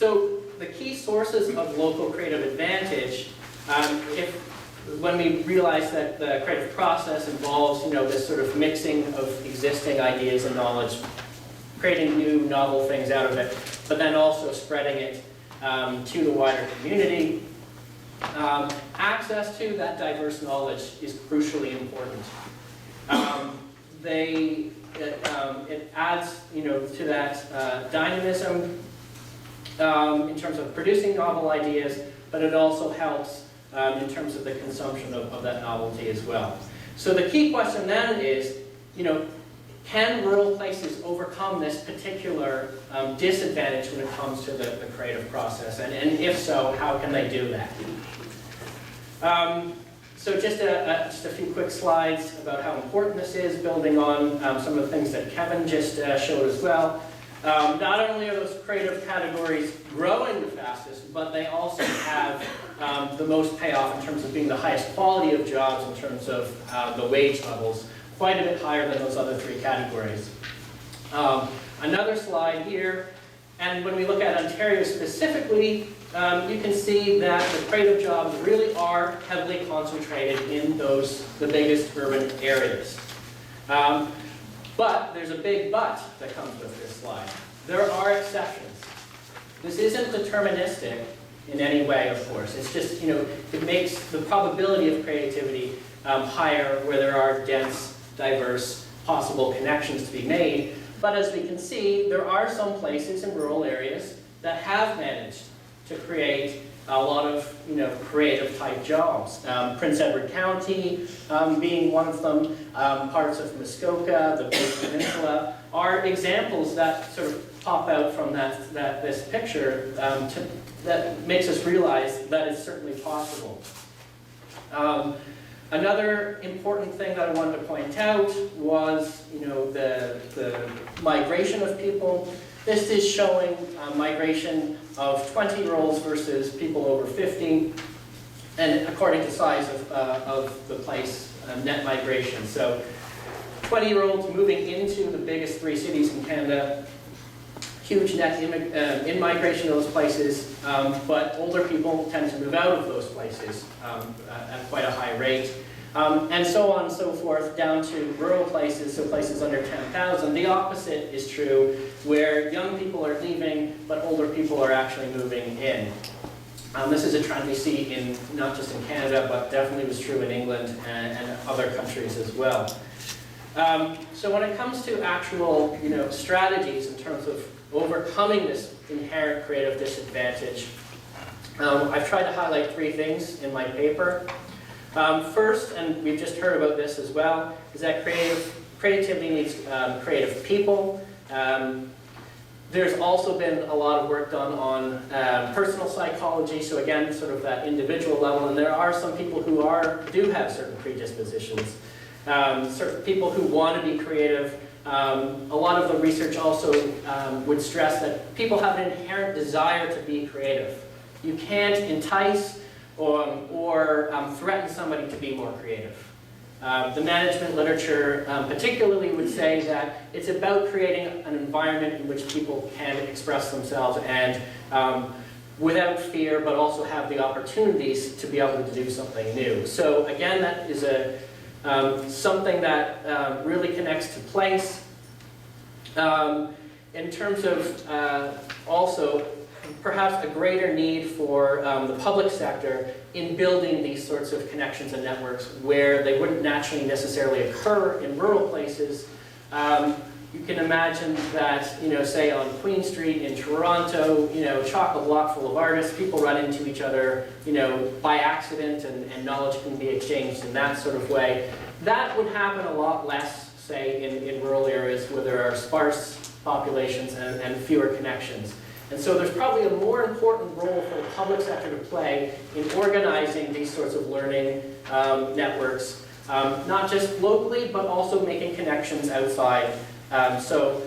So the key sources of local creative advantage, when we realize that the creative process involves, this sort of mixing of existing ideas and knowledge, creating new novel things out of it, but then also spreading it to the wider community. Access to that diverse knowledge is crucially important. It adds, to that dynamism in terms of producing novel ideas, but it also helps in terms of the consumption of that novelty as well. So the key question then is, can rural places overcome this particular disadvantage when it comes to the creative process? And if so, how can they do that? So just a few quick slides about how important this is, building on some of the things that Kevin just showed as well. Not only are those creative categories growing the fastest, but they also have the most payoff in terms of being the highest quality of jobs in terms of the wage levels, quite a bit higher than those other three categories. Another slide here, and when we look at Ontario specifically, you can see that the creative jobs really are heavily concentrated in the biggest urban areas. But there's a big but that comes with this slide. There are exceptions. This isn't deterministic in any way, of course. It's just, it makes the probability of creativity higher where there are dense, diverse, possible connections to be made. But as we can see, there are some places in rural areas that have managed to create a lot of creative type jobs. Prince Edward County being one of them, parts of Muskoka, the Big Peninsula, are examples that sort of pop out from this picture that makes us realize that it's certainly possible. Another important thing that I wanted to point out was the migration of people. This is showing migration of 20-year-olds versus people over 50, and according to size of the place, net migration. So 20-year-olds moving into the biggest three cities in Canada, huge net in-migration to those places, but older people tend to move out of those places at quite a high rate. And so on and so forth, down to rural places, so places under 10,000. The opposite is true, where young people are leaving, but older people are actually moving in. This is a trend we see not just in Canada, but definitely was true in England and other countries as well. So when it comes to actual strategies in terms of overcoming this inherent creative disadvantage, I've tried to highlight three things in my paper. First, and we've just heard about this as well, is that creativity needs creative people. There's also been a lot of work done on personal psychology, so again, sort of that individual level, and there are some people who do have certain predispositions. Certain people who want to be creative. A lot of the research also would stress that people have an inherent desire to be creative. You can't entice or threaten somebody to be more creative. The management literature particularly would say that it's about creating an environment in which people can express themselves and without fear, but also have the opportunities to be able to do something new. So again, that is something that really connects to place. In terms of also perhaps a greater need for the public sector in building these sorts of connections and networks where they wouldn't naturally necessarily occur in rural places. You can imagine that, say on Queen Street in Toronto, chock a block full of artists, people run into each other, by accident, and knowledge can be exchanged in that sort of way. That would happen a lot less, say, in rural areas where there are sparse populations and fewer connections. And so there's probably a more important role for the public sector to play in organizing these sorts of learning networks, not just locally, but also making connections outside. So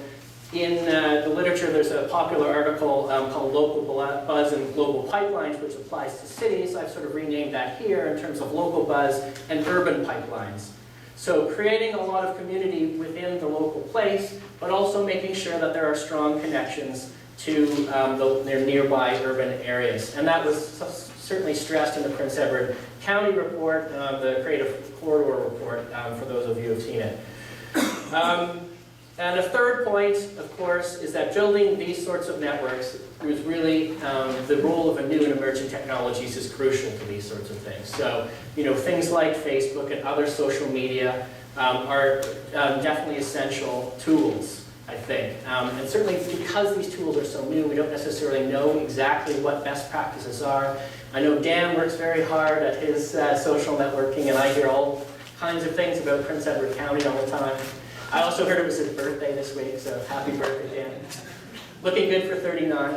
in the literature, there's a popular article called Local Buzz and Global Pipelines, which applies to cities. I've sort of renamed that here in terms of local buzz and urban pipelines. So creating a lot of community within the local place, but also making sure that there are strong connections to their nearby urban areas. And that was certainly stressed in the Prince Edward County report, the Creative Corridor report, for those of you who have seen it. And a third point, of course, is that building these sorts of networks was really the role of a new and emerging technologies is crucial to these sorts of things. So, things like Facebook and other social media are definitely essential tools, I think. And certainly because these tools are so new, we don't necessarily know exactly what best practices are. I know Dan works very hard at his social networking, and I hear all kinds of things about Prince Edward County all the time. I also heard it was his birthday this week, so happy birthday, Dan. Looking good for 39.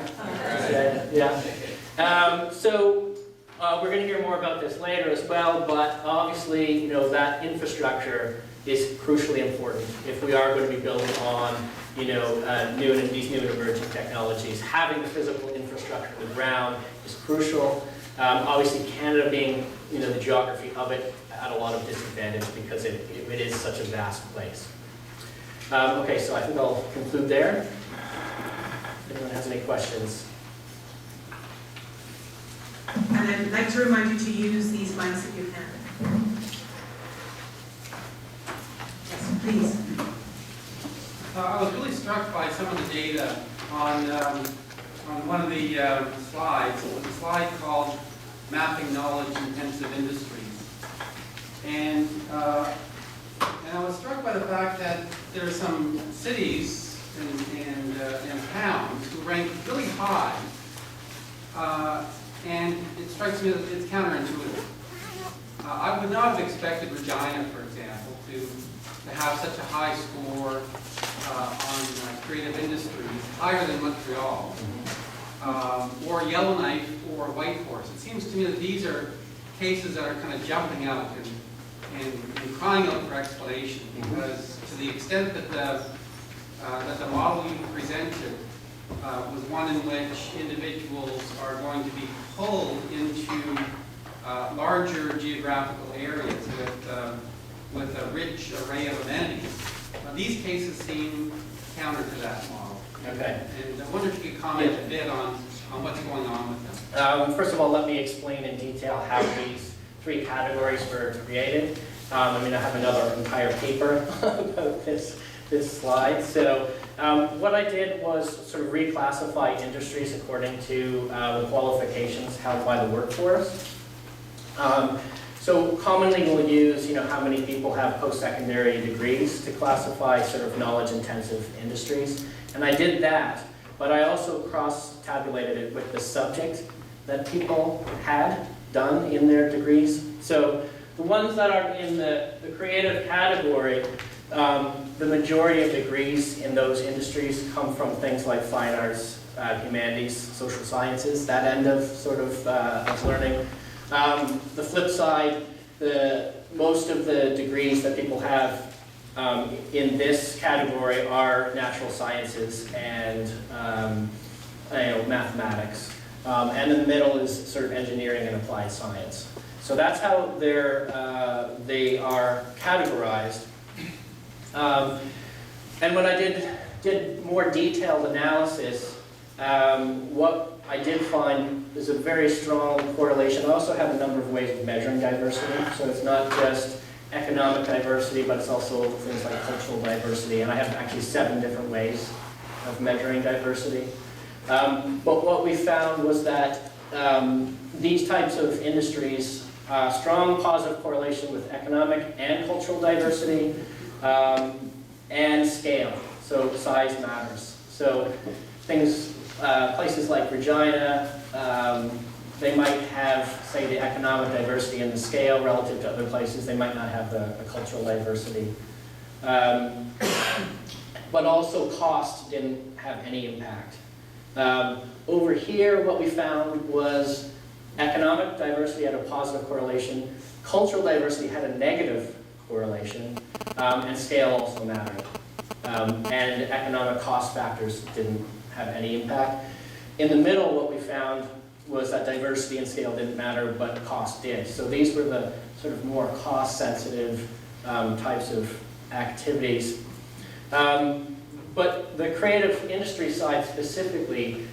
Yeah. So we're going to hear more about this later as well, but obviously, that infrastructure is crucially important if we are going to be building on, these new and emerging technologies. Having the physical infrastructure on the ground is crucial. Obviously, Canada being, the geography of it, at a lot of disadvantage because it is such a vast place. Okay, so I think I'll conclude there. If anyone has any questions? And I'd like to remind you to use these mics if you can. Yes, please. I was really struck by some of the data on one of the slides. It was a slide called Mapping Knowledge-Intensive Industries. And I was struck by the fact that there are some cities and towns who rank really high. And it strikes me that it's counterintuitive. I would not have expected Regina, for example, to have such a high score on creative industries, higher than Montreal, or Yellowknife or Whitehorse. It seems to me that these are cases that are kind of jumping out and crying out for explanation, because to the extent that the model you presented was one in which individuals are going to be pulled into larger geographical areas with a rich array of amenities. These cases seem counter to that model. Okay. And I wonder if you could comment a bit on what's going on with them. First of all, let me explain in detail how these three categories were created. I have another entire paper about this slide. So what I did was sort of reclassify industries according to the qualifications held by the workforce. So commonly we'll use, how many people have post-secondary degrees to classify sort of knowledge-intensive industries. And I did that, but I also cross-tabulated it with the subject that people had done in their degrees. So the ones that are in the creative category, the majority of degrees in those industries come from things like fine arts, humanities, social sciences, that end of sort of learning. The flip side, most of the degrees that people have in this category are natural sciences and mathematics. And in the middle is sort of engineering and applied science. So that's how they are categorized. And when I did more detailed analysis, what I did find is a very strong correlation. I also have a number of ways of measuring diversity. So it's not just economic diversity, but it's also things like cultural diversity. And I have actually 7 different ways of measuring diversity. But what we found was that these types of industries, strong positive correlation with economic and cultural diversity, and scale. So size matters. So things, places like Regina, they might have, say, the economic diversity and the scale relative to other places. They might not have the cultural diversity. But also cost didn't have any impact. Over here, what we found was economic diversity had a positive correlation, cultural diversity had a negative correlation, and scale also mattered. And economic cost factors didn't have any impact. In the middle, what we found was that diversity and scale didn't matter, but cost did. So these were the sort of more cost-sensitive types of activities. but the creative industry side specifically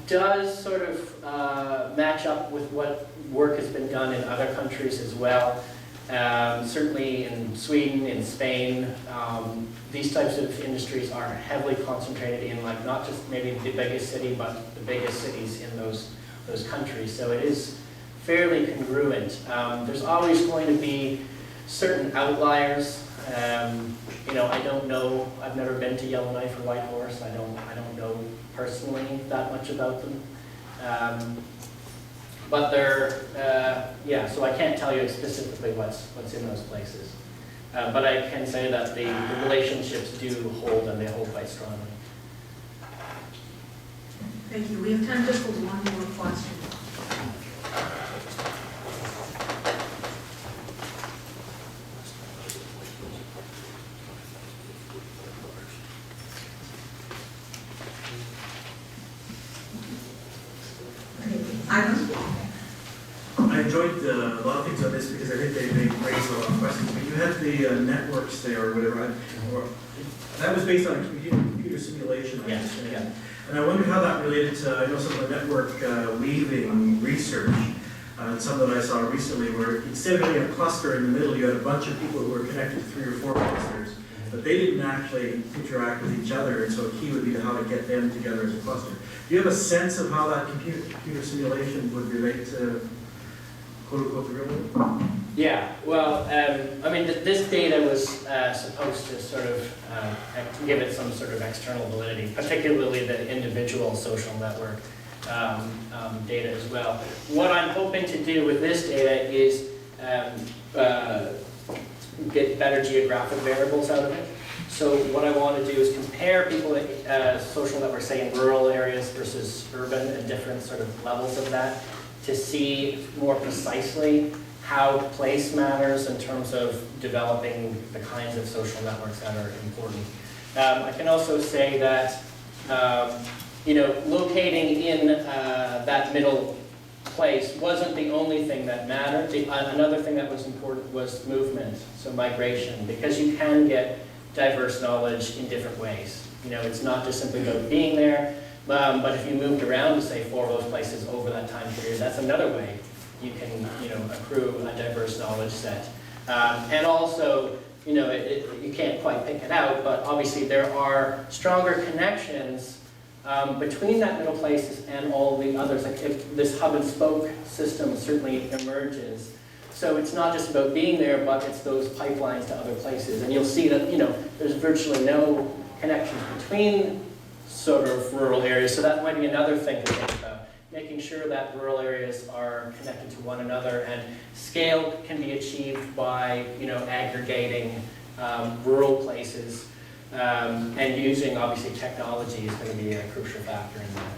does sort of match up with what work has been done in other countries as well. Certainly in Sweden, in Spain, these types of industries are heavily concentrated in, like, not just maybe the biggest city, but the biggest cities in those countries. So it is fairly congruent. There's always going to be certain outliers. You know, I don't know, I've never been to Yellowknife or Whitehorse. I don't know personally that much about them. But they're, yeah, so I can't tell you specifically what's in those places. But I can say that the relationships do hold, and they hold quite strongly. Thank you. We have time just for one more question. I enjoyed a lot of things on this because I think they raised a lot of questions. But you had the networks there or whatever, that was based on a computer simulation, I understand. Yeah. And I wondered how that related to, I know some of the network weaving research, some that I saw recently, where instead of having a cluster in the middle, you had a bunch of people who were connected to 3 or 4 clusters, but they didn't actually interact with each other, and so a key would be to how to get them together as a cluster. Do you have a sense of how that computer simulation would relate to quote-unquote the real world? Yeah, well, I mean, this data was supposed to sort of give it some sort of external validity, particularly the individual social network data as well. What I'm hoping to do with this data is get better geographic variables out of it. So what I want to do is compare people social networks, say in rural areas versus urban, and different sort of levels of that, to see more precisely how place matters in terms of developing the kinds of social networks that are important. I can also say that you know, locating in that middle place wasn't the only thing that mattered. Another thing that was important was movement, so migration, because you can get diverse knowledge in different ways. You know, it's not just simply about being there, but if you moved around to, say, 4 of those places over that time period, that's another way you can, you know, accrue a diverse knowledge set. And also, you know, you can't quite pick it out, but obviously there are stronger connections between that middle place and all the others. Like if this hub and spoke system certainly emerges. So it's not just about being there, but it's those pipelines to other places. And you'll see that, you know, there's virtually no connections between sort of rural areas. So that might be another thing to think about. Making sure that rural areas are connected to one another, and scale can be achieved by, you know, aggregating rural places, and using, obviously, technology is going to be a crucial factor in that.